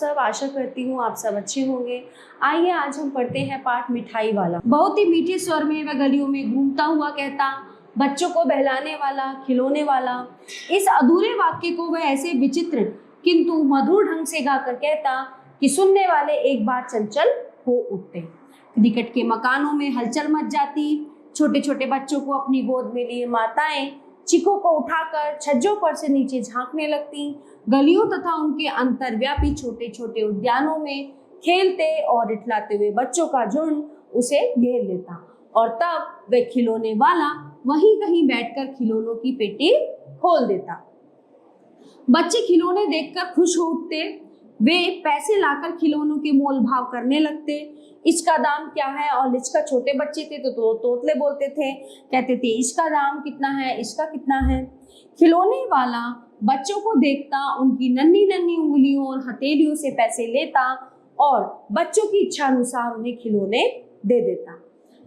सब, आशा करती हूँ आप सब अच्छे होंगे। आइए आज हम पढ़ते हैं पाठ मिठाई वाला। बहुत ही मीठे स्वर में वह गलियों में घूमता हुआ कहता, बच्चों को बहलाने वाला, खिलौने वाला। इस अधूरे वाक्य को वह ऐसे विचित्र किंतु मधुर ढंग से गाकर कहता कि सुनने वाले एक बार चंचल हो उठते। निकट के मकानों में हलचल मच जाती। छोटे छोटे बच्चों को अपनी गोद में लिए माताएं चिकों को उठाकर छज्जों पर से नीचे झांकने लगती। गलियों तथा उनके अंतर्व्यापी छोटे छोटे उद्यानों में खेलते और इठलाते हुए बच्चों का झुंड उसे घेर लेता और तब वह खिलौने वाला वहीं कहीं बैठकर खिलौनों की पेटी खोल देता। बच्चे खिलौने देखकर खुश हो उठते। वे पैसे लाकर खिलौनों के मोल भाव करने लगते। इसका दाम क्या है? और इसका छोटे बच्चे थे तो तोतले बोलते थे, कहते थे इसका दाम कितना है, इसका कितना है। खिलौने वाला बच्चों को देखता, उनकी नन्ही नन्ही उंगलियों और हथेलियों से पैसे लेता और बच्चों की इच्छा अनुसार उन्हें खिलौने दे देता।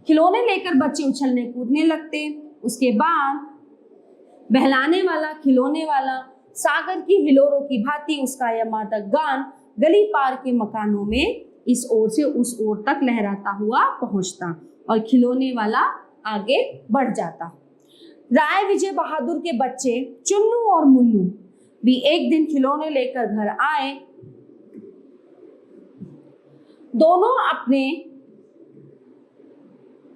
खिलौने लेकर बच्चे उछलने कूदने लगते। उसके बाद बहलाने वाला, खिलौने वाला सागर की हिलोरों की भांति उसका यह मादक गान गली पार के मकानों में इस ओर से उस ओर तक लहराता हुआ पहुंचता और खिलौने वाला आगे बढ़ जाता। राय विजय बहादुर के बच्चे चुन्नू और मुन्नू भी एक दिन खिलौने लेकर घर आए। दोनों अपने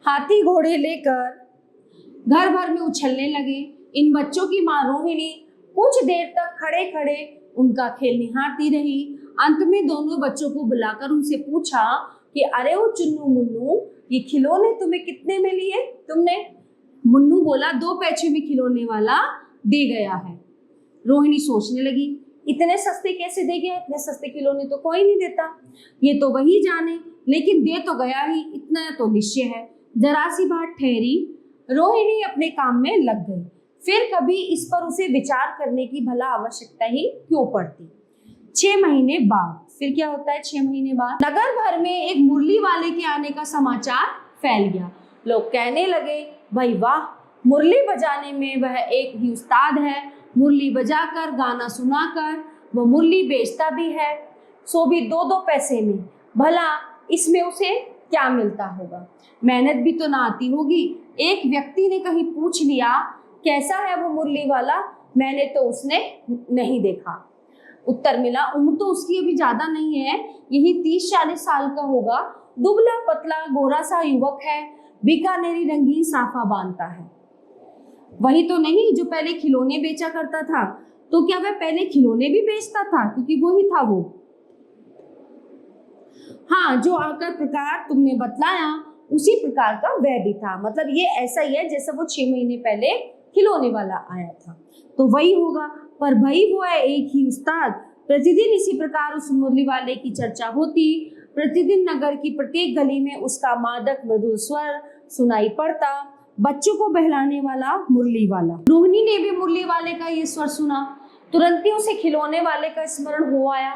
हाथी घोड़े लेकर घर भर में उछलने लगे। इन बच्चों की मां रोहिणी कुछ देर तक खड़े खड़े उनका खेल निहारती रही। अंत में दोनों बच्चों को बुलाकर उनसे पूछा कि अरे ओ चुन्नू मुन्नू, ये खिलौने तुम्हें कितने में लिए तुमने? मुन्नू बोला 2 पैसे में खिलौने वाला दे गया है। रोहिणी सोचने लगी, इतने सस्ते कैसे दे गया? इतने सस्ते खिलौने तो कोई नहीं देता। ये तो वही जाने, लेकिन दे तो गया ही, इतना तो निश्चय है। जरा सी बात ठहरी, रोहिणी अपने काम में लग गई। फिर कभी इस पर उसे विचार करने की भला आवश्यकता ही क्यों पड़ती। 6 महीने बाद फिर क्या होता है? 6 महीने बाद नगर भर में एक मुरली वाले के आने का समाचार फैल गया। लोग कहने लगे, भाई वाह, मुरली बजाने में वह एक ही उस्ताद है। मुरली बजाकर, गाना सुनाकर वह मुरली बेचता भी है, सो भी 2-2 पैसे में। भला इसमें उसे क्या मिलता होगा? मेहनत भी तो ना आती होगी। एक व्यक्ति ने कहीं पूछ लिया, कैसा है वो मुरली वाला? मैंने तो उसने नहीं देखा। उत्तर मिला, उम्र तो उसकी अभी ज्यादा नहीं है, यही 30-40 साल का होगा। दुबला पतला गोरा सा युवक है, बीकानेरी रंगीन साफा बांधता है। वही तो नहीं जो पहले खिलौने बेचा करता था? तो क्या वह पहले खिलौने भी बेचता था? क्योंकि वो ही था वो। हाँ, जो आकर प्रकार तुमने बतलाया उसी प्रकार का वह भी था। मतलब ये ऐसा ही है जैसा वो 6 महीने पहले खिलौने वाला आया था, तो वही होगा। पर भाई वो है एक ही उस्ताद। प्रतिदिन इसी प्रकार उस मुरली वाले की चर्चा होती। प्रतिदिन नगर की प्रत्येक गली में उसका मादक मधुर स्वर सुनाई पड़ता। बच्चों को बहलाने वाला, मुरली वाला। रोहिणी ने भी मुरली वाले का ये स्वर सुना। तुरंत ही उसे खिलौने वाले का स्मरण हो आया।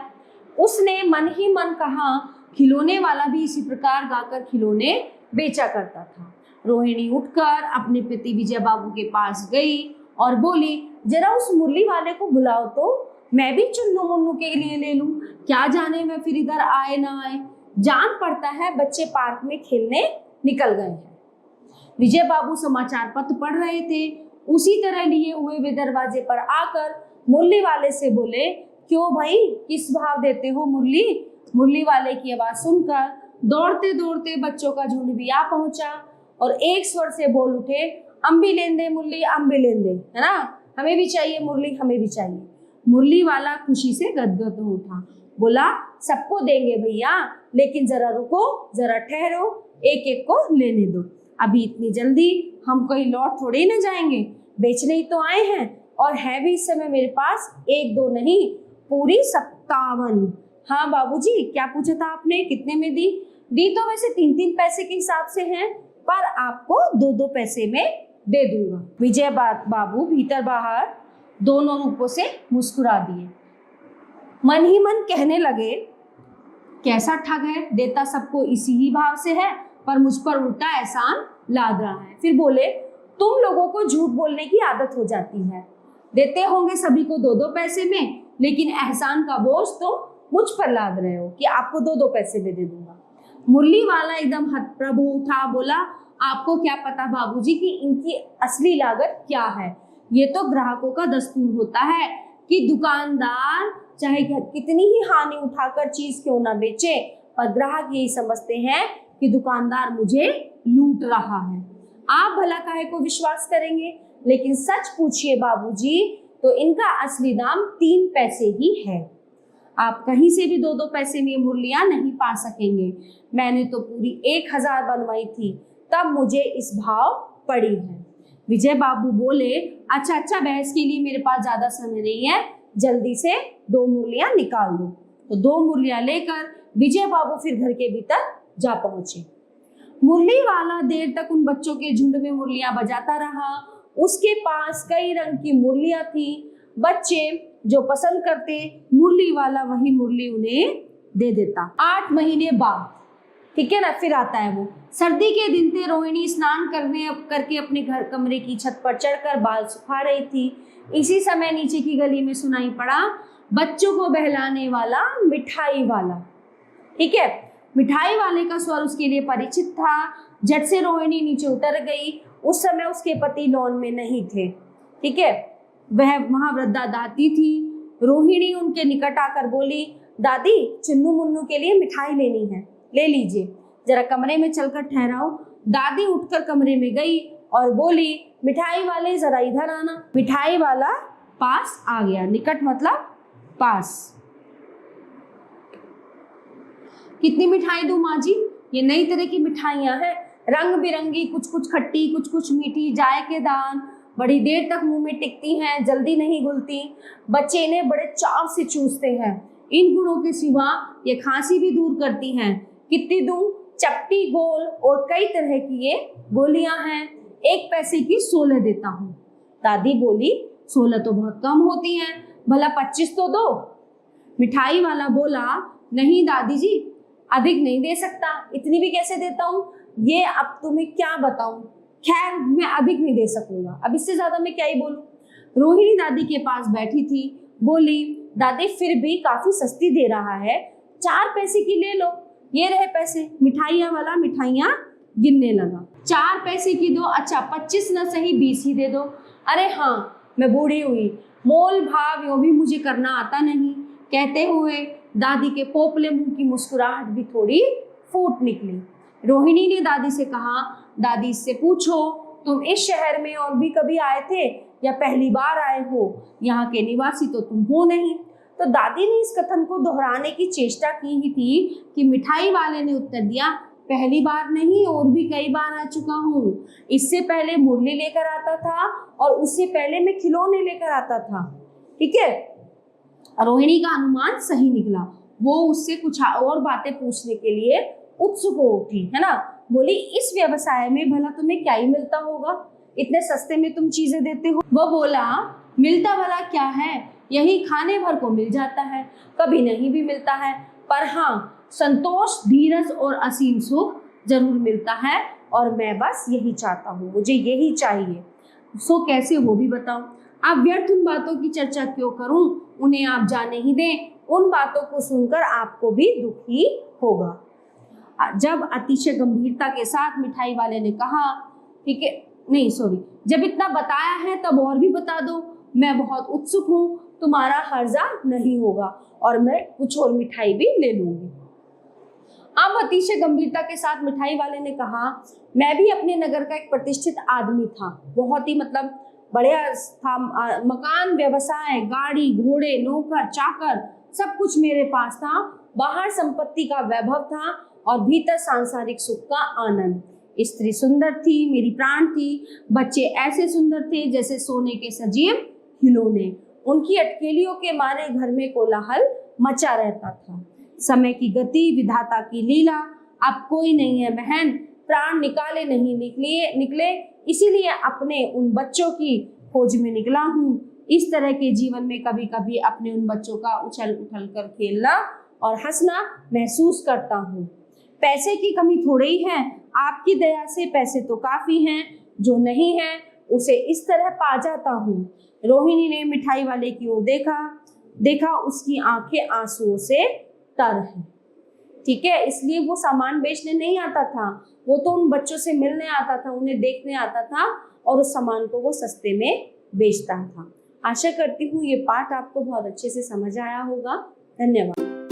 उसने मन ही मन कहा, खिलौने वाला भी इसी प्रकार गाकर खिलौने बेचा करता था। रोहिणी उठकर अपने पति विजय बाबू के पास गई और बोली, जरा उस मुरली वाले को बुलाओ तो मैं भी चुन्नू मुन्नू के लिए ले लूं। क्या जाने मैं फिर इधर आए ना आए। जान पड़ता है बच्चे पार्क में खेलने निकल गए हैं। विजय बाबू समाचार पत्र पढ़ रहे थे। उसी तरह लिए हुए वे दरवाजे पर आकर मुरली वाले से बोले, क्यों भाई, किस भाव देते हो मुरली? मुरली वाले की आवाज सुनकर दौड़ते दौड़ते बच्चों का झुंड भी आ पहुंचा और एक स्वर से बोल उठे, हम भी लें दे मुरली, हम भी लें दे, है ना, हमें भी चाहिए मुरली, हमें भी चाहिए। मुरली वाला खुशी से गदगद हो उठा, बोला, सबको देंगे भैया, लेकिन जरा रुको, जरा ठहरो, एक एक को लेने दो। अभी इतनी जल्दी हम कहीं लौट थोड़े ना जाएंगे, बेचने ही तो आए हैं। और है भी इस समय मेरे पास 1-2 नहीं, पूरी 57। हाँ बाबूजी, क्या पूछा था आपने, कितने में दी? दी तो वैसे 3-3 पैसे के हिसाब से हैं, पर आपको 2-2 पैसे में दे दूंगा। विजय बाबू भीतर बाहर दोनों रूपों से मुस्कुरा दिए। मन ही मन कहने लगे, कैसा ठग है, देता सबको इसी ही भाव से है, पर मुझ पर उल्टा एहसान लाद रहा है। फिर बोले, तुम लोगों को झूठ बोलने की आदत हो जाती है। देते होंगे सभी को 2-2 पैसे में, लेकिन एहसान का बोझ तुम मुझ पर लाद रहे हो कि आपको 2-2 पैसे भी दे दूंगा। मुरली वाला एकदम हतप्रभ उठा, बोला आपको क्या पता बाबूजी कि इनकी असली लागत क्या है। ये तो ग्राहकों का दस्तूर होता है कि दुकानदार चाहे कितनी ही हानि उठाकर चीज क्यों ना बेचे, पर ग्राहक यही समझते हैं कि दुकानदार मुझे लूट रहा है। आप भला काहे को विश्वास करेंगे, लेकिन सच पूछिए बाबूजी तो इनका असली दाम 3 पैसे ही है। आप कहीं से भी 2-2 पैसे में मुरलियां नहीं पा सकेंगे। मैंने तो पूरी 1000 बनवाई थी, तब मुझे इस भाव पड़ी है। विजय बाबू बोले, अच्छा बहस के लिए मेरे पास ज्यादा समय नहीं है, जल्दी से 2 मुरलियां निकाल दो। तो 2 मुरलियां लेकर विजय बाबू फिर घर के भीतर जा पहुंचे। मुरली वाला देर तक उन बच्चों के झुंड में मुरलियां बजाता रहा। उसके पास कई रंग की मुरलियां थी। बच्चे जो पसंद करते मुरली वाला वही मुरली उन्हें दे देता। 8 महीने बाद, ठीक है ना, फिर आता है वो सर्दी के दिन थे। रोहिणी स्नान करके अपने घर कमरे की छत पर चढ़कर बाल सुखा रही थी। इसी समय नीचे की गली में सुनाई पड़ा बच्चों को बहलाने वाला मिठाई वाला। ठीक है, मिठाई वाले का स्वर उसके लिए परिचित था। झट से रोहिणी नीचे उतर गई। उस समय उसके पति लॉन में नहीं थे। ठीक है, वह वहां वृद्धा दादी थी। रोहिणी उनके निकट आकर बोली, दादी चुन्नू मुन्नू के लिए मिठाई लेनी है, ले लीजिए, जरा कमरे में चलकर ठहराओ। दादी उठकर कमरे में गई और बोली, मिठाई वाले जरा इधर आना। मिठाई वाला पास आ गया। निकट मतलब पास। कितनी मिठाई दूं माँ जी? ये नई तरह की मिठाइयां हैं, रंग बिरंगी, कुछ खट्टी, कुछ मीठी, जायकेदार, बड़ी देर तक मुंह में टिकती हैं, जल्दी नहीं घुलती। बच्चे इन्हें बड़े चाव से चूसते हैं। इन गुणों के सिवा ये खांसी भी दूर करती हैं। कितनी दूं? चपटी, गोल और कई तरह की ये गोलियां हैं। 1 पैसे की 16 देता हूँ। दादी बोली, 16 तो बहुत कम होती हैं, भला 25 तो दो। मिठाई वाला बोला, नहीं दादी जी, अधिक नहीं दे सकता, इतनी भी कैसे देता हूँ, ये अब तुम्हें क्या बताऊं। खैर मैं अधिक नहीं दे सकूंगा, अब इससे ज्यादा मैं क्या ही बोलूं। रोहिणी दादी के पास बैठी थी, बोली, दादी फिर भी काफी सस्ती दे रहा है, 4 पैसे की ले लो, ये रहे पैसे। मिठाइयाँ वाला मिठाइयाँ गिनने लगा। 4 पैसे की दो, अच्छा 25 न सही 20 ही दे दो। अरे हाँ, मैं बूढ़ी हुई, मोल भाव यो भी मुझे करना आता नहीं। कहते हुए दादी के पोपले मुंह की मुस्कुराहट भी थोड़ी फूट निकली। रोहिणी ने दादी से कहा, दादी इससे पूछो तुम इस शहर में और भी कभी आए थे या पहली बार आए हो? यहाँ के निवासी तो तुम हो नहीं। तो दादी ने इस कथन को दोहराने की चेष्टा की ही थी कि मिठाई वाले ने उत्तर दिया, पहली बार नहीं, और भी कई बार आ चुका हूँ। इससे पहले मुरली लेकर आता था और उससे पहले मैं खिलौने लेकर आता था। ठीक है, रोहिणी का अनुमान सही निकला। वो उससे कुछ और बातें पूछने के लिए उत्सुक हो उठी, है ना। बोली, इस व्यवसाय में भला तुम्हें क्या ही मिलता होगा, इतने सस्ते में तुम चीजें देते हो। वो बोला, मिलता भला क्या है, यही खाने भर को मिल जाता है, कभी नहीं भी मिलता है, पर हाँ संतोष, धीरज और असीम सुख जरूर मिलता है, और मैं बस यही चाहता हूँ, मुझे यही चाहिए। सो कैसे वो भी बताओ। आप व्यर्थ उन बातों की चर्चा क्यों करूं, उन्हें आप जाने ही दें, उन बातों को सुनकर आपको भी दुख ही होगा। जब अतिशय गंभीरता के साथ मिठाई वाले ने कहा, ठीक है, नहीं सॉरी, जब इतना बताया है तब और भी बता दो, मैं बहुत उत्सुक हूँ, तुम्हारा हर्जा नहीं होगा और मैं कुछ और मिठाई भी ले लूंगी। अब अतिशय गंभीरता के साथ मिठाई वाले ने कहा, मैं भी अपने नगर का एक प्रतिष्ठित आदमी था, बहुत ही मतलब बढ़िया था, मकान, व्यवसाय, गाड़ी, घोड़े, नौकर, चाकर, सब कुछ मेरे पास था। बाहर संपत्ति का वैभव था और भीतर सांसारिक सुख का आनंद। स्त्री सुंदर थी, मेरी प्राण थी, बच्चे ऐसे सुंदर थे जैसे सोने के सजीव खिलौने। उनकी अटकेलियों के मारे घर में कोलाहल मचा रहता था। समय की गति, विधाता की लीला, अब कोई नहीं है बहन, प्राण निकाले नहीं निकले, इसीलिए अपने उन बच्चों की खोज में निकला हूँ। इस तरह के जीवन में कभी कभी अपने उन बच्चों का उछल उछल कर खेलना और हंसना महसूस करता हूँ। पैसे की कमी थोड़ी ही है, आपकी दया से पैसे तो काफी हैं, जो नहीं है उसे इस तरह पा जाता हूँ। रोहिणी ने मिठाई वाले की ओर देखा, देखा उसकी आंखें आंसुओं से तर हैं। ठीक है, इसलिए वो सामान बेचने नहीं आता था, वो तो उन बच्चों से मिलने आता था, उन्हें देखने आता था और उस सामान को वो सस्ते में बेचता था। आशा करती हूँ ये पाठ आपको बहुत अच्छे से समझ आया होगा। धन्यवाद।